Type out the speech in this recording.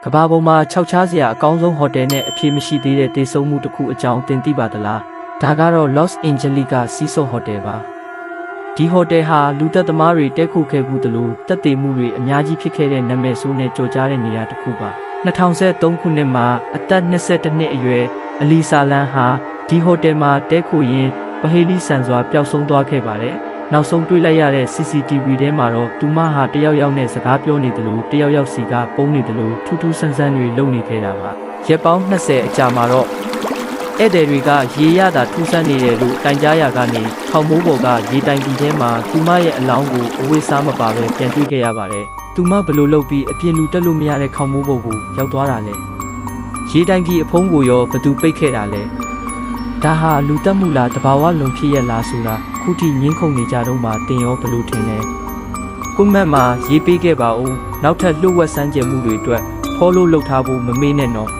ကဘာပေါ်မှာ6ချားစရာအကောင်းဆုံးဟိုတယ်နဲ့အပြေမရှိသေးတဲ့တေဆုံးမှုတစ်ခုအကြောင်းတင်သိပါသလားဒါကတော့ Los Angeles ကစီးစုံဟိုတယ်ပါဒီဟိုတယ်ဟာလူသက်သမားတွေတဲခုခဲ့မှုတလို့တက်သေးမှုတွေအများကြီးဖြစ်ခဲ့တဲ့နာမည်ဆိုးနဲ့ကြော်ကြားတဲ့နေရာတစ်ခုပါ2013ခုနှစ်မှာအသက်22နှစ်အရွယ်အလီဆာလန်ဟာဒီဟိုတယ်မှာတဲခုရင်းပဟေလီဆန်စွာပျောက်ဆုံးသွားခဲ့ပါတယ်နောက်ဆုံးတွေ့လိုက်ရတဲ့ CCTV ထဲမှာတော့သူမဟာတယောက်ယောက်နဲ့စကားပြောနေတယ်လို့တယောက်ယောက်စီကပုံနေတယ်လို့ထူးထူးဆန်းဆန်းတွေလုပ်နေခဲ့တာပါရက်ပေါင်း20အကြာမှာတော့ဧည့်သည်တွေကရေရတာထူးဆန်းနေတယ်လို့တိုင်ကြားရကနေခေါင်းမိုးပေါ်ကရေတိုင်ကြီးထဲမှာသူမရဲ့အလောင်းကိုအဝေးစားမပါပဲပြန်တွေ့ခဲ့ရပါတယ်သူမဘလို့လုပ်ပြီးအပြင်လူတက်လို့မရတဲ့ခေါင်းမိုးပေါ်ကိုရောက်သွားတာလဲရေတိုင်ကြီးအဖုံးကိုရောဘသူပိတ်ခဲ့တာလဲဒါဟာလူတက်မှုလားတဘာဝလွန်ဖြစ်ရလားဆိုတာခုထိငင်းခုန်နေကြတော့မှတင်ရောဘလို့ထင်လဲကွန်မန့်မှာရေးပေးခဲ့ပါဦးနောက်ထပ်လှုပ်ဝက်စမ်းကြမှုတွေအတွက် follow လုပ်ထားဖို့မမေ့နဲ့နော်